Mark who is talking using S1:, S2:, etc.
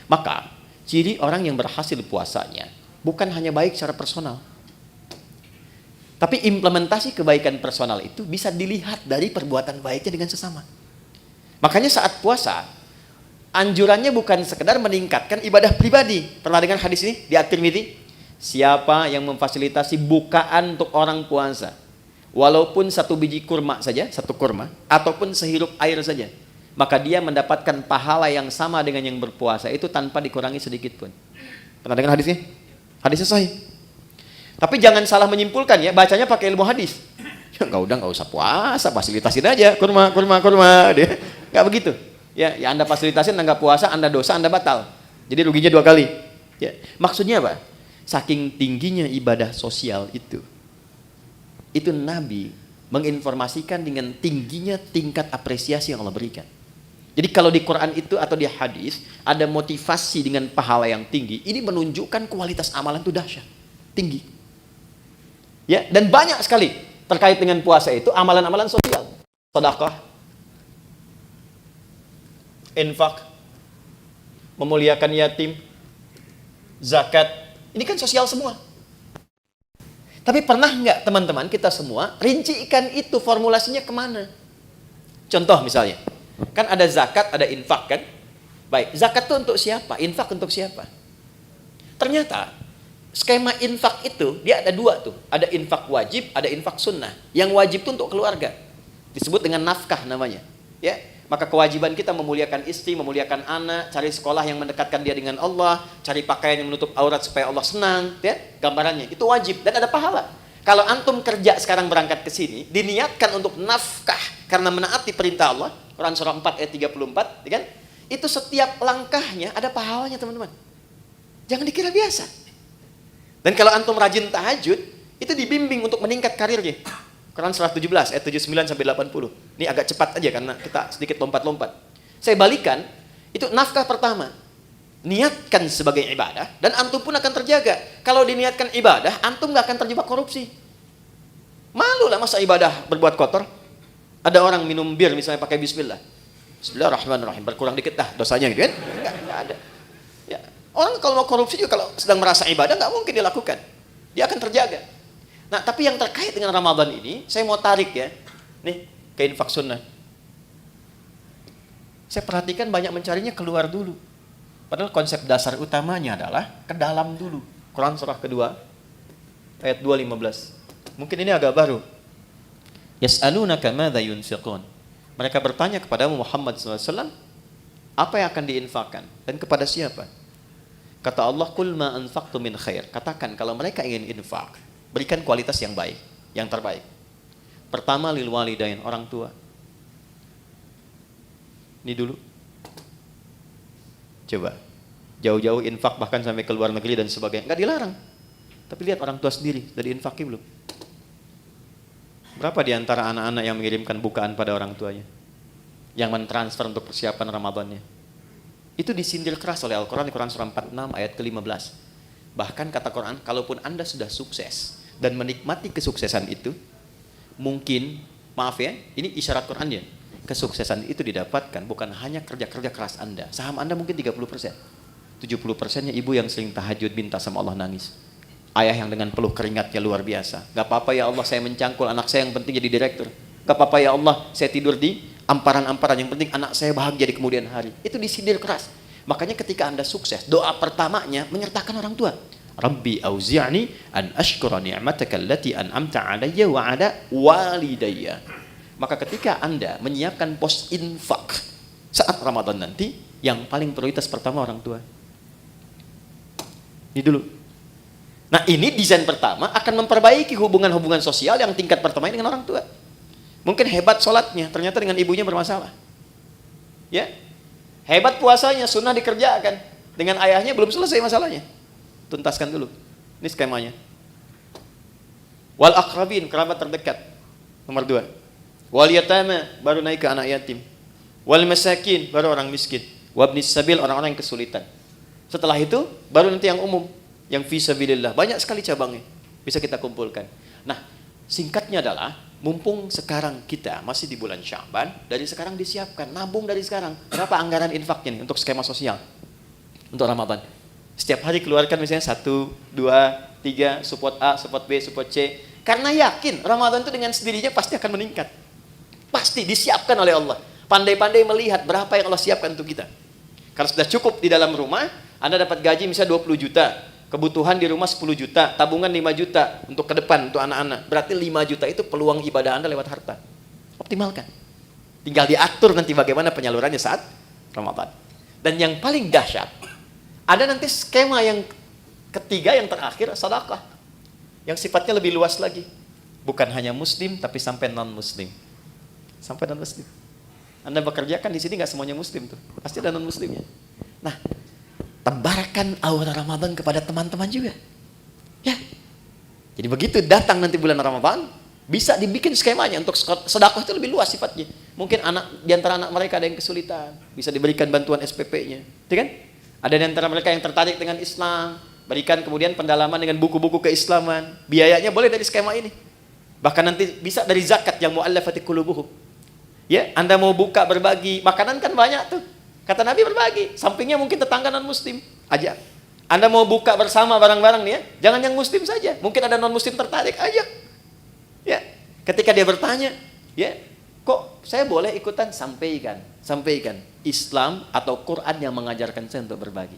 S1: Maka ciri orang yang berhasil puasanya bukan hanya baik secara personal, tapi implementasi kebaikan personal itu bisa dilihat dari perbuatan baiknya dengan sesama. Makanya saat puasa, anjurannya bukan sekedar meningkatkan ibadah pribadi. Pernah dengar hadis ini di At-Tirmidzi? Siapa yang memfasilitasi bukaan untuk orang puasa, walaupun satu biji kurma saja, satu kurma, ataupun sehirup air saja, maka dia mendapatkan pahala yang sama dengan yang berpuasa itu tanpa dikurangi sedikit pun. Pernah dengar hadisnya? Hadisnya sahih. Tapi jangan salah menyimpulkan ya, bacanya pakai ilmu hadis. Ya nggak usah puasa, fasilitasin aja kurma. Dia nggak begitu. Ya Anda fasilitasin, Anda nggak puasa, Anda dosa, Anda batal. Jadi ruginya 2 kali. Ya, maksudnya apa? Saking tingginya ibadah sosial itu Nabi menginformasikan dengan tingginya tingkat apresiasi yang Allah berikan. Jadi kalau di Quran itu atau di hadis ada motivasi dengan pahala yang tinggi, ini menunjukkan kualitas amalan itu dahsyat, tinggi. Ya, dan banyak sekali terkait dengan puasa itu amalan-amalan sosial. Sedekah, infak, memuliakan yatim, zakat. Ini kan sosial semua. Tapi pernah nggak teman-teman kita semua rincikan itu formulasinya kemana? Contoh misalnya, kan ada zakat, ada infak kan? Baik, zakat itu untuk siapa? Infak untuk siapa? Ternyata skema infak itu dia ada 2 tuh. Ada infak wajib, ada infak sunnah. Yang wajib itu untuk keluarga. Disebut dengan nafkah namanya. Ya, maka kewajiban kita memuliakan istri, memuliakan anak, cari sekolah yang mendekatkan dia dengan Allah, cari pakaian yang menutup aurat supaya Allah senang, ya. Gambarannya itu wajib dan ada pahala. Kalau antum kerja sekarang berangkat ke sini, diniatkan untuk nafkah karena menaati perintah Allah, Quran surah 4 ayat 34, ya kan? Itu setiap langkahnya ada pahalanya, teman-teman. Jangan dikira biasa. Dan kalau antum rajin tahajud, itu dibimbing untuk meningkat karirnya. Quran surah 17 ayat 79 sampai 80. Ini agak cepat aja karena kita sedikit lompat-lompat. Saya balikan, itu nafkah pertama. Niatkan sebagai ibadah dan antum pun akan terjaga. Kalau diniatkan ibadah, antum gak akan terjebak korupsi. Malu lah masa ibadah berbuat kotor. Ada orang minum bir misalnya pakai bismillah. Bismillahirrahmanirrahim, berkurang dikit dah dosanya gitu kan? Enggak ada. Ya. Orang kalau mau korupsi juga kalau sedang merasa ibadah nggak mungkin dilakukan. Dia akan terjaga. Nah, tapi yang terkait dengan Ramadan ini, saya mau tarik ya. Nih, ke infak sunnah. Saya perhatikan banyak mencarinya keluar dulu. Padahal konsep dasar utamanya adalah ke dalam dulu. Quran surah kedua, ayat 215. Mungkin ini agak baru. Yas'alunaka madza yunfiqun. Mereka bertanya kepada Muhammad SAW, apa yang akan diinfakkan dan kepada siapa? Kata Allah, "Qul ma anfaqtum min khair." Katakan kalau mereka ingin infak, berikan kualitas yang baik, yang terbaik. Pertama lil walidain, orang tua. Ini dulu. Coba. Jauh-jauh infak bahkan sampai ke luar negeri dan sebagainya. Enggak dilarang. Tapi lihat orang tua sendiri, dari infaknya belum? Berapa di antara anak-anak yang mengirimkan bukaan pada orang tuanya? Yang mentransfer untuk persiapan Ramadannya? Itu disindir keras oleh Al-Quran di Quran surah 46 ayat ke-15. Bahkan kata Quran, kalaupun Anda sudah sukses dan menikmati kesuksesan itu, mungkin, maaf ya, ini isyarat Qurannya, kesuksesan itu didapatkan bukan hanya kerja-kerja keras Anda. Saham Anda mungkin 30%. 70%-nya ibu yang sering tahajud minta sama Allah nangis. Ayah yang dengan peluh keringatnya luar biasa. Gak apa-apa ya Allah, saya mencangkul anak saya yang penting jadi direktur. Gak apa-apa ya Allah, saya tidur di amparan-amparan, yang penting anak saya bahagia di kemudian hari. Itu disindir keras. Makanya ketika Anda sukses, doa pertamanya menyertakan orang tua. Rabbi auzi'ni an ashkura ni'mataka allati an'amta 'alayya wa 'ala walidayya. Maka ketika Anda menyiapkan pos infak saat Ramadan nanti, yang paling prioritas pertama orang tua. Ini dulu. Nah, ini desain pertama akan memperbaiki hubungan-hubungan sosial yang tingkat pertama dengan orang tua. Mungkin hebat sholatnya, ternyata dengan ibunya bermasalah. Ya, hebat puasanya, sunnah dikerjakan. Dengan ayahnya belum selesai masalahnya. Tuntaskan dulu. Ini skemanya. Wal aqrabin, kerabat terdekat. Nomor 2. Wal yatama, baru naik ke anak yatim. Wal masakin, baru orang miskin. Wabnis sabil, orang-orang yang kesulitan. Setelah itu, baru nanti yang umum. Yang fisabilillah. Banyak sekali cabangnya. Bisa kita kumpulkan. Nah, singkatnya adalah, mumpung sekarang kita masih di bulan Sya'ban, dari sekarang disiapkan, nabung dari sekarang. Berapa anggaran infaknya nih untuk skema sosial? untuk Ramadan. Setiap hari keluarkan misalnya 1, 2, 3, support A, support B, support C. Karena yakin Ramadan itu dengan sendirinya pasti akan meningkat. Pasti disiapkan oleh Allah. Pandai-pandai melihat berapa yang Allah siapkan untuk kita. Kalau sudah cukup di dalam rumah, Anda dapat gaji misalnya 20 juta. Kebutuhan di rumah 10 juta, tabungan 5 juta untuk ke depan, untuk anak-anak. Berarti 5 juta itu peluang ibadah Anda lewat harta. Optimalkan. Tinggal diatur nanti bagaimana penyalurannya saat Ramadan. Dan yang paling dahsyat, ada nanti skema yang ketiga, yang terakhir, sedekah. Yang sifatnya lebih luas lagi. Bukan hanya muslim, tapi sampai non-muslim. Sampai non-muslim. Anda bekerja kan di sini nggak semuanya muslim tuh. Pasti ada non-muslimnya. Nah, tebarkan aura Ramadan kepada teman-teman juga. Ya. Jadi begitu datang nanti bulan Ramadan, bisa dibikin skemanya untuk sedekah itu lebih luas sifatnya. Mungkin di antara anak mereka ada yang kesulitan, bisa diberikan bantuan SPP-nya. Gitu kan? Ada di antara mereka yang tertarik dengan Islam, berikan kemudian pendalaman dengan buku-buku keislaman. Biayanya boleh dari skema ini. Bahkan nanti bisa dari zakat yang mu'allafati qulubuhum. Ya, Anda mau buka berbagi, makanan kan banyak tuh. Kata Nabi berbagi, sampingnya mungkin tetangga non-muslim, ajak. Anda mau buka bersama barang-barang nih ya, jangan yang muslim saja. Mungkin ada non-muslim tertarik, ajak. Ya, ketika dia bertanya, ya, kok saya boleh ikutan? Sampaikan. Islam atau Quran yang mengajarkan saya untuk berbagi.